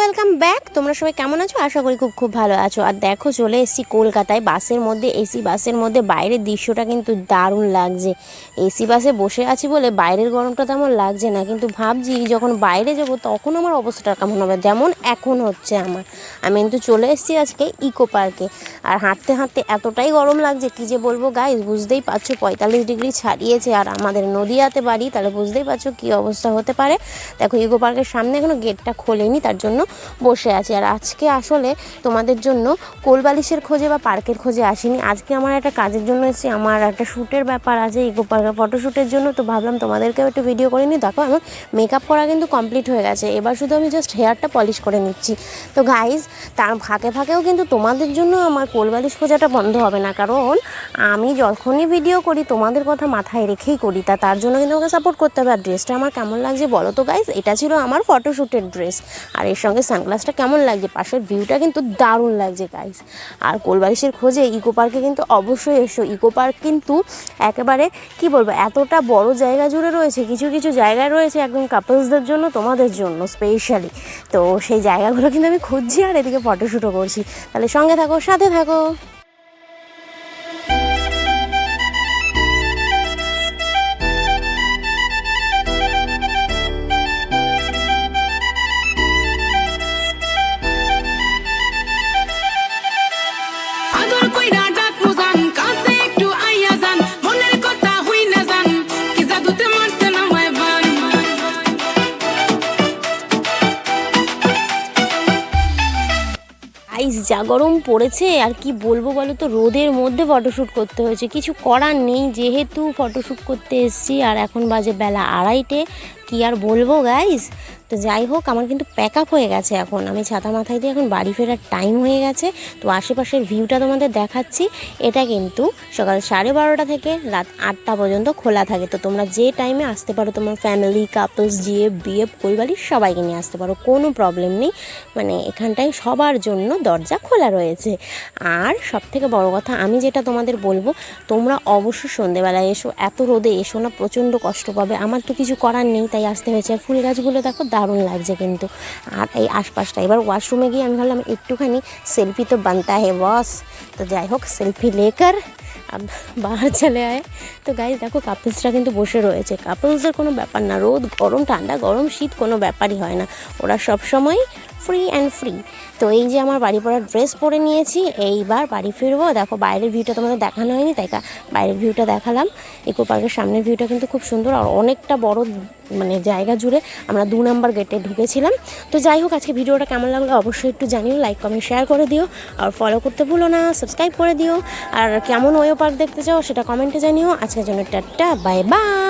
Welcome back. তোমরা সবাই কেমন আছো? আশা করি খুব ভালো আছো। আর দেখো চলে এসেছি কলকাতায় বাসের মধ্যে, এসি বাসের মধ্যে। বাইরের দৃশ্যটা কিন্তু দারুণ লাগছে। এসি বাসে বসে আছি বলে বাইরের গরমটা তেমন লাগছে না, কিন্তু ভাবছি যখন বাইরে যাবো তখন আমার অবস্থাটা কেমন হবে, যেমন এখন হচ্ছে আমার। আমি কিন্তু চলে এসেছি আজকে ইকো পার্কে। আর হাঁটতে হাঁটতে এতটাই গরম লাগছে কি যে বলবো গাইস, বুঝতেই পারছো 45 ডিগ্রি ছাড়িয়েছে। আর আমাদের নদিয়াতে বাড়ি, তাহলে বুঝতেই পারছো কী অবস্থা হতে পারে। দেখো ইকো পার্কের সামনে এখনো গেটটা খোলেনি, তার জন্য বসে আছি। আর আজকে আসলে তোমাদের জন্য কোলবালিশের খোঁজে বা পার্কের খোঁজে আসিনি। আজকে আমার একটা কাজের জন্য এসেছি, আমার একটা শ্যুটের ব্যাপার আছে ইকো পার্কের ফটোশ্যুটের জন্য। তো ভাবলাম তোমাদেরকেও একটু ভিডিও করে নিই। দেখো আমার মেকআপ করা কিন্তু কমপ্লিট হয়ে গেছে, এবার শুধু আমি জাস্ট হেয়ারটা পলিশ করে নিচ্ছি। তো গাইজ তার ফাঁকেও কিন্তু তোমাদের জন্য আমার কোলবালিশ খোঁজাটা বন্ধ হবে না, কারণ আমি যখনই ভিডিও করি তোমাদের কথা মাথায় রেখেই করি। তার জন্য কিন্তু আমাকে সাপোর্ট করতে হবে। আর ড্রেসটা আমার কেমন লাগছে বলো তো গাইজ, এটা ছিল আমার ফটোশ্যুটের ড্রেস। আর এর সঙ্গে সানগ্লাসটা কেমন লাগছে, পাশের ভিউটা কিন্তু দারুণ লাগছে গাইস। আর কোলবালিশের খোঁজে ইকো পার্কে কিন্তু অবশ্যই এসো। ইকো পার্ক কিন্তু একেবারে কি বলবো, এতটা বড় জায়গা জুড়ে রয়েছে, কিছু কিছু জায়গায় রয়েছে একদম কাপলসদের জন্য, তোমাদের জন্য স্পেশালি। তো সেই জায়গাগুলো কিন্তু আমি খুঁজছি আর এদিকে ফটোশ্যুটও করছি। তাহলে সঙ্গে থাকো, সাথে থাকো। আইস যা গরম পড়েছে আর কি বলবো বলো তো, রোদের মধ্যে ফটোশ্যুট করতে হয়েছে, কিছু করার নেই, যেহেতু ফটোশ্যুট করতে এসেছি। আর এখন বাজে বেলা 2:30, কি আর বলবো গাইস। তো যাই হোক, আমার কিন্তু প্যাক আপ হয়ে গেছে, এখন আমি ছাতা মাথায় দিয়ে এখন বাড়ি ফেরার টাইম হয়ে গেছে। তো আশেপাশের ভিউটা তোমাদের দেখাচ্ছি। এটা কিন্তু সকাল 12:30 থেকে রাত 8টা পর্যন্ত খোলা থাকে। তো তোমরা যে টাইমে আসতে পারো, তোমার ফ্যামিলি, কাপলস, জিএফ, বিএফ, পরিবারের সবাইকে নিয়ে আসতে পারো, কোনো প্রবলেম নেই। মানে এখানটায় সবার জন্য দরজা খোলা রয়েছে। আর সবথেকে বড় কথা আমি যেটা তোমাদের বলবো, তোমরা অবশ্যই সন্ধেবেলায় এসো, এত রোদে এসো না, প্রচণ্ড কষ্ট পাবে। আমার তো কিছু করার নেই, তাই আসতে হয়েছে। আর ফুল গাছগুলো দেখো দারুণ লাগছে কিন্তু। আর এই আশপাশটা, এবার ওয়াশরুমে গিয়ে আমি ভাবলাম একটুখানি সেলফি তো বানতা হে বস। তো যাই হোক, সেলফি লেকার अब बाहर चले आए। তো গাইজ দেখো কাপলসরা কিন্তু বসে রয়েছে। কাপলসদের কোনো ব্যাপার না, রোদ গরম ঠান্ডা গরম শীত কোনো ব্যাপারই হয় না, ওরা সবসময় ফ্রি অ্যান্ড ফ্রি। তো এই যে আমার বাড়ি পড়ার ড্রেস পরে নিয়েছি, এইবার বাড়ি ফিরবো। দেখো বাইরের ভিউটা তোমাদের দেখানো হয়নি, তাই বাইরের ভিউটা দেখালাম। ইকো পার্কের সামনের ভিউটা কিন্তু খুব সুন্দর, আর অনেকটা বড় মানে জায়গা জুড়ে। আমরা 2 নম্বর গেটে ঢুকেছিলাম। তো যাই হোক, আজকে ভিডিওটা কেমন লাগলো অবশ্যই একটু জানিও, লাইক কমেন্ট শেয়ার করে দিও, আর ফলো করতে ভুলো না, সাবস্ক্রাইব করে দিও। আর কেমন ওয়ো পার্ক দেখতে চাও সেটা কমেন্টে জানিও। আজকের জন্য টাটা, বাই বাই।